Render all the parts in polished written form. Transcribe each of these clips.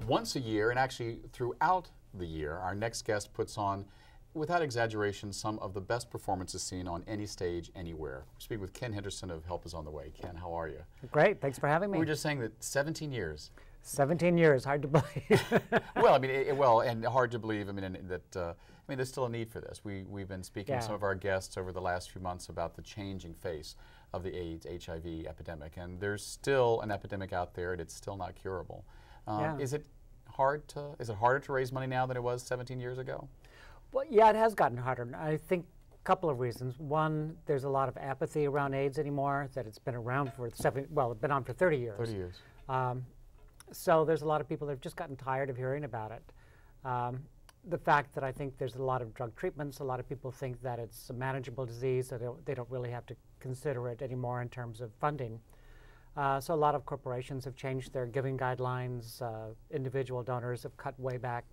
Once a year, and actually throughout the year, our next guest puts on, without exaggeration, some of the best performances seen on any stage, anywhere. We speak with Ken Henderson of Help Is On The Way. Ken, how are you? Great, thanks for having me. We were just saying that 17 years. 17 years, hard to believe. Well, I mean, and hard to believe. I mean, there's still a need for this. We've been speaking with some of our guests over the last few months about the changing face of the AIDS, HIV epidemic, and there's still an epidemic out there, and it's still not curable. Is it harder to raise money now than it was 17 years ago? Well, yeah, it has gotten harder. I think a couple of reasons. One, there's a lot of apathy around AIDS anymore. That it's been around for it's been on for 30 years. 30 years. So there's a lot of people that have just gotten tired of hearing about it. The fact that I think there's a lot of drug treatments, a lot of people think that it's a manageable disease, so they don't really have to consider it anymore in terms of funding. So a lot of corporations have changed their giving guidelines. Individual donors have cut way back.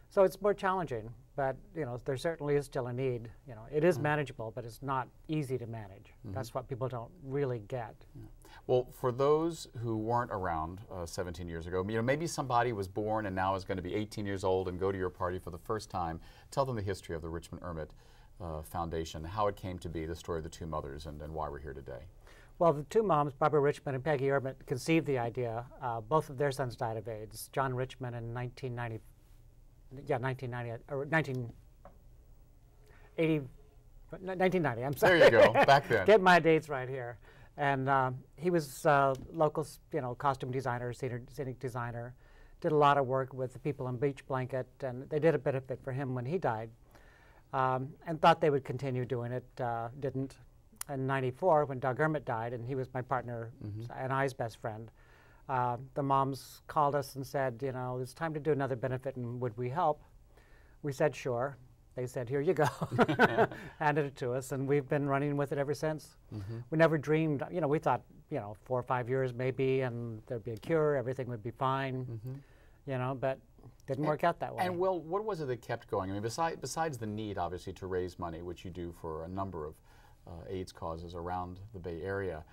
So it's more challenging, but there certainly is still a need. It is manageable, but it's not easy to manage. That's what people don't really get. Well, for those who weren't around 17 years ago, maybe somebody was born and now is going to be 18 years old and go to your party for the first time. Tell them the history of the Richmond Ermet Foundation, how it came to be, the story of the two mothers, and why we're here today. Well, the two moms, Barbara Richmond and Peggy Ermet, conceived the idea. Both of their sons died of AIDS. John Richmond in 1990. Yeah, 1990, or 1990, I'm sorry. There you go, back then. Get my dates right here. And he was local, costume designer, scenic designer, did a lot of work with the people on Beach Blanket, and they did a benefit for him when he died, and thought they would continue doing it, didn't. In '94, when Doug Ermet died, and he was my partner and I's best friend, the moms called us and said, it's time to do another benefit, and would we help? We said, sure. They said, here you go. Handed it to us, and we've been running with it ever since. We never dreamed, we thought, 4 or 5 years maybe, and there'd be a cure, everything would be fine, but didn't work out that way. And well, what was it that kept going? I mean, besides the need, obviously, to raise money, which you do for a number of AIDS causes around the Bay Area,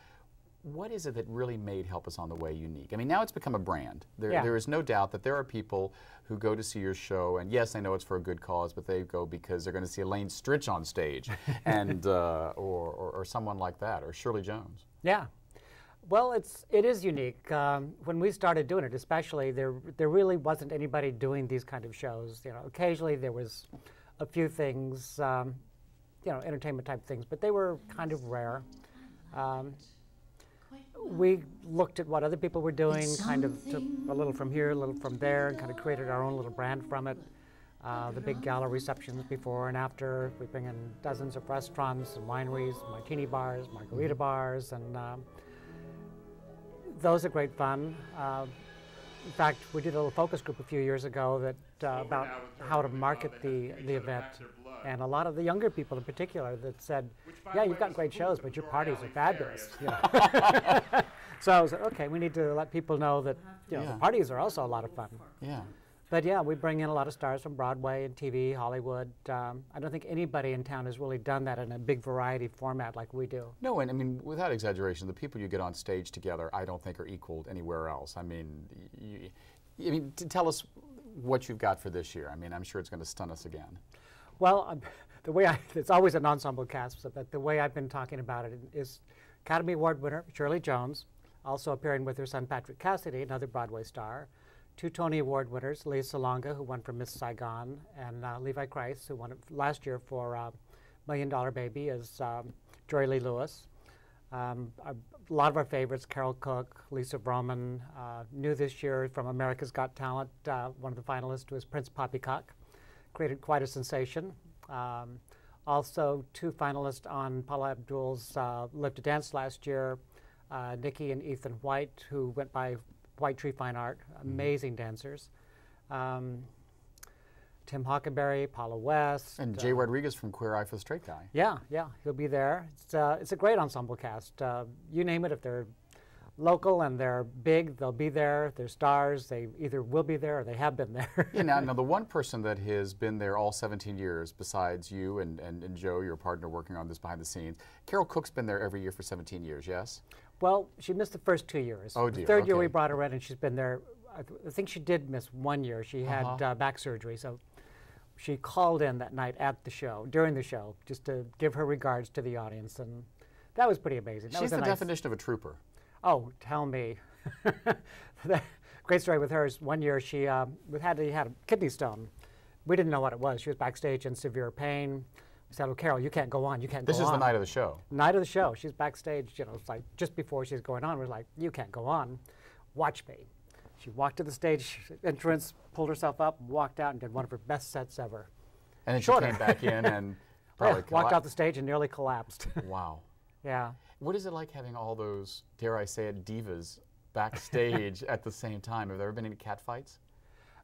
what is it that really made Help Us On The Way unique? I mean, now it's become a brand. There is no doubt that there are people who go to see your show, and yes, I know it's for a good cause, but they go because they're going to see Elaine Stritch on stage, and or someone like that, or Shirley Jones. Yeah. Well, it is unique. When we started doing it, especially, there really wasn't anybody doing these kind of shows. Occasionally there was a few things, entertainment type things, but they were kind of rare. We looked at what other people were doing, kind of took a little from here, a little from there, and kind of created our own little brand from it. The big gala receptions before and after. We bring in dozens of restaurants and wineries, martini bars, margarita bars, and those are great fun. In fact, we did a little focus group a few years ago that about how to market the event. And a lot of the younger people in particular that said, yeah, you've got great shows, but your parties are fabulous. So I was like, okay, we need to let people know that the parties are also a lot of fun. Yeah. But yeah, we bring in a lot of stars from Broadway and TV, Hollywood. I don't think anybody in town has really done that in a big variety format like we do. No, and I mean, without exaggeration, the people you get on stage together, I don't think are equaled anywhere else. I mean, tell us what you've got for this year. I mean, I'm sure it's going to stun us again. Well, the way it's always an ensemble cast, but the way I've been talking about it is Academy Award winner Shirley Jones, also appearing with her son Patrick Cassidy, another Broadway star, 2 Tony Award winners, Lea Salonga, who won for Miss Saigon, and Levi Kreis, who won it last year for $1 Million Baby, as Joy Lee Lewis. A lot of our favorites, Carol Cook, Lisa Vroman, new this year from America's Got Talent, one of the finalists was Prince Poppycock. Created quite a sensation. Also, 2 finalists on Paula Abdul's Live to Dance last year, Nikki and Ethan White, who went by White Tree Fine Art, amazing dancers. Tim Hockenberry, Paula West. And Jay Rodriguez from Queer Eye for the Straight Guy. Yeah, he'll be there. It's a great ensemble cast. You name it, if they're local and they're big, they'll be there. They're stars. They either will be there or they have been there. Now, the one person that has been there all 17 years, besides you and Joe, your partner working on this behind the scenes, Carol Cook's been there every year for 17 years, yes? Well, she missed the first 2 years. Oh, dear. The third year we brought her in, and she's been there I think she did miss 1 year. She had back surgery, so she called in that night at the show, during the show, just to give her regards to the audience, and that was pretty amazing. That She's was the definition of a trooper. Oh, tell me. Great story with her is 1 year she had a kidney stone. We didn't know what it was. She was backstage in severe pain. We said, "Oh, Carol, you can't go on. You can't go on." This is the night of the show. Night of the show. She's backstage. You know, it's like just before she's going on. We're like, "You can't go on. Watch me." She walked to the stage entrance, pulled herself up, walked out, and did one of her best sets ever. And then she came back in and probably walked off the stage and nearly collapsed. Wow. Yeah. What is it like having all those, dare I say it, divas backstage at the same time? Have there ever been any cat fights?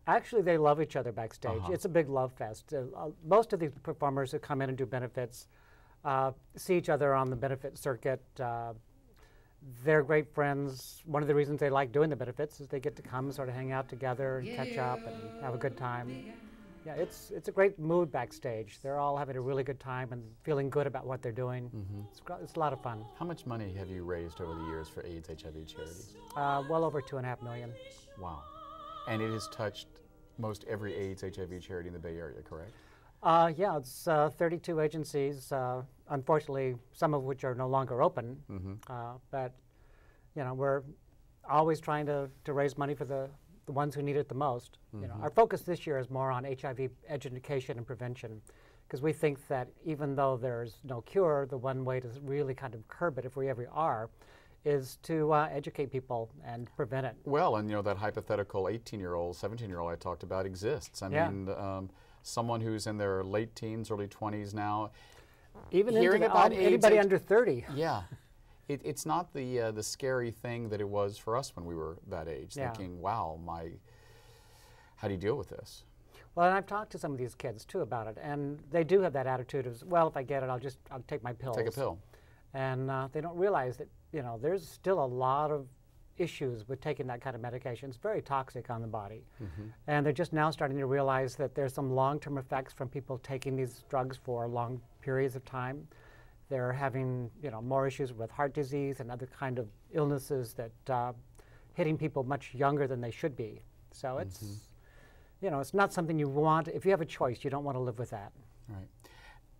Actually, they love each other backstage. It's a big love fest. Most of these performers who come in and do benefits see each other on the benefit circuit. They're great friends. One of the reasons they like doing the benefits is they get to come sort of hang out together and catch up and have a good time. Yeah, it's a great mood backstage. They're all having a really good time and feeling good about what they're doing. It's a lot of fun. How much money have you raised over the years for AIDS, HIV charities? Well over $2.5 million. Wow. And it has touched most every AIDS, HIV charity in the Bay Area, correct? Yeah, it's 32 agencies, unfortunately, some of which are no longer open. But, you know, we're always trying to raise money for the ones who need it the most. You know, our focus this year is more on HIV education and prevention, because we think that even though there's no cure, the one way to really kind of curb it, if we ever are, is to educate people and prevent it. Well, and you know, that hypothetical 18-year-old, 17-year-old I talked about exists. I mean, someone who's in their late teens, early 20s now, even hearing about AIDS, anybody under 30. Yeah. It's not the scary thing that it was for us when we were that age, thinking, wow, how do you deal with this? Well, and I've talked to some of these kids, too, about it, and they do have that attitude of, well, if I get it, I'll take my pills. Take a pill. And they don't realize that, you know, there's still a lot of issues with taking that kind of medication. It's very toxic on the body. And they're just now starting to realize that there's some long-term effects from people taking these drugs for long periods of time. They're having, you know, more issues with heart disease and other kind of illnesses that hitting people much younger than they should be. So it's, you know, it's not something you want. If you have a choice, you don't want to live with that. Right.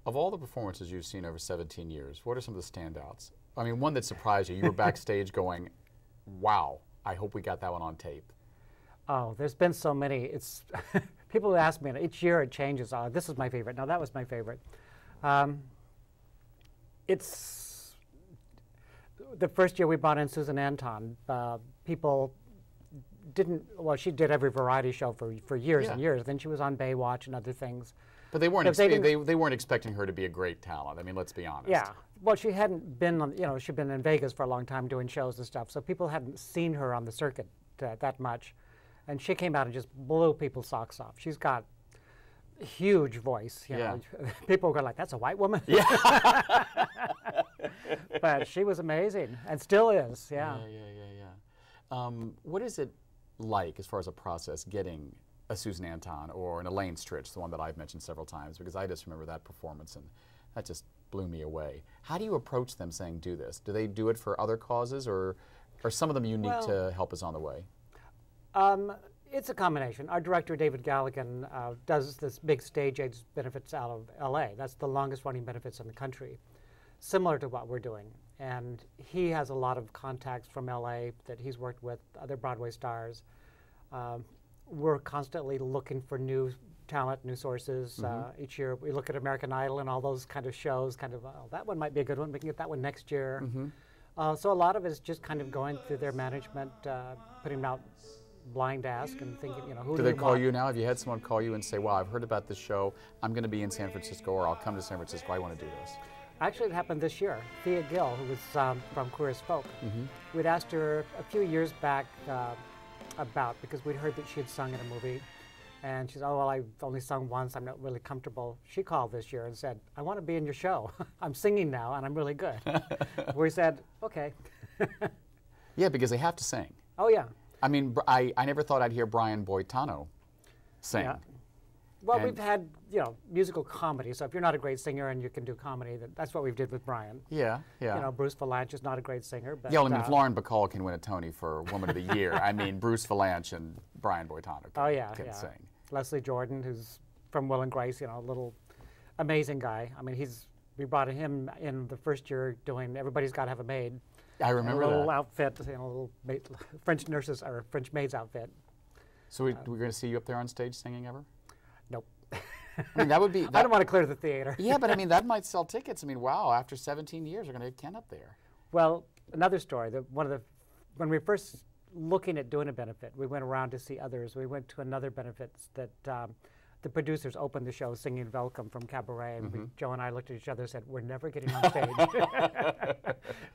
Of all the performances you've seen over 17 years, what are some of the standouts? I mean, one that surprised you. You were backstage going, wow, I hope we got that one on tape. Oh, there's been so many. It's people ask me, and each year it changes. Oh, this is my favorite. No, that was my favorite. It's the first year we brought in Susan Anton. People didn't, well, she did every variety show for years and years. Then she was on Baywatch and other things. But they weren't expecting her to be a great talent. I mean, let's be honest. Yeah. Well, she hadn't been on, you know, she'd been in Vegas for a long time doing shows and stuff, so people hadn't seen her on the circuit that much. And she came out and just blew people's socks off. She's got a huge voice. You know. People were like, that's a white woman? Yeah. But she was amazing, and still is, yeah. What is it like, as far as a process, getting a Susan Anton or an Elaine Stritch, the one that I've mentioned several times, because I just remember that performance, and that just blew me away. How do you approach them saying, do this? Do they do it for other causes, or are some of them unique to Help Us on the Way? It's a combination. Our director, David Galligan, does this big stage AIDS benefits out of L.A. That's the longest running benefits in the country, similar to what we're doing. And he has a lot of contacts from L.A. that he's worked with, other Broadway stars. We're constantly looking for new talent, new sources. Each year we look at American Idol and all those kind of shows, kind of, oh, that one might be a good one, we can get that one next year. So a lot of it is just kind of going through their management, putting out blind ask and thinking, you know, who do they call you now? Have you had someone call you and say, wow, I've heard about this show, I'm going to be in San Francisco, or I'll come to San Francisco, I want to do this? Actually, it happened this year. Thea Gill, who was from Queer as Folk, we'd asked her a few years back because we'd heard that she had sung in a movie, and she said, oh, well, I've only sung once, I'm not really comfortable. She called this year and said, I want to be in your show. I'm singing now, and I'm really good. We said, okay. Yeah, because they have to sing. Oh, yeah. I mean, I never thought I'd hear Brian Boitano sing. Well, we've had, musical comedy. So if you're not a great singer and you can do comedy, that's what we did with Brian. Yeah, yeah. Bruce Valanche is not a great singer, but Yeah, well, I mean, if Lauren Bacall can win a Tony for Woman of the Year, I mean, Bruce Valanche and Brian Boitano can sing. Leslie Jordan, who's from Will and Grace, a little amazing guy. I mean, we brought him in the first year doing Everybody's Got to Have a Maid. I remember a that. little outfit, a little French nurses or French maid's outfit. So we're going to see you up there on stage singing ever? Nope. I mean, that would be. I don't want to clear the theater. Yeah, but I mean, that might sell tickets. I mean, wow! After 17 years, we're going to have Ken up there. Well, another story. When we were first looking at doing a benefit, we went around to see others. We went to another benefit that the producers opened the show singing "Welcome" from Cabaret, and Joe and I looked at each other and said, "We're never getting on stage."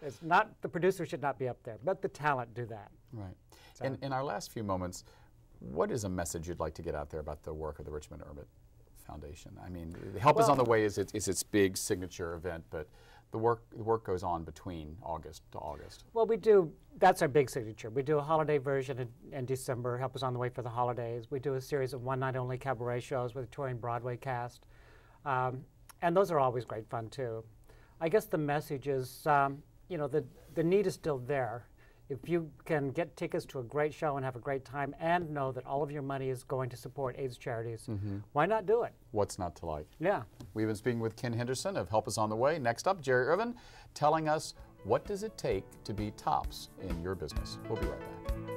It's not the producer should not be up there, but the talent do that. Right. So. In our last few moments, what is a message you'd like to get out there about the work of the Richmond Ermet Foundation? I mean, Help Is on the Way is its big signature event, but the work goes on between August to August. Well, that's our big signature. We do a holiday version in December, Help Is on the Way for the holidays. We do a series of one-night-only cabaret shows with a touring Broadway cast. And those are always great fun, too. I guess the message is, the need is still there. If you can get tickets to a great show and have a great time and know that all of your money is going to support AIDS charities, why not do it? What's not to like? Yeah. We've been speaking with Ken Henderson of Help Is on the Way. Next up, Jerry Irvin telling us what does it take to be tops in your business. We'll be right back.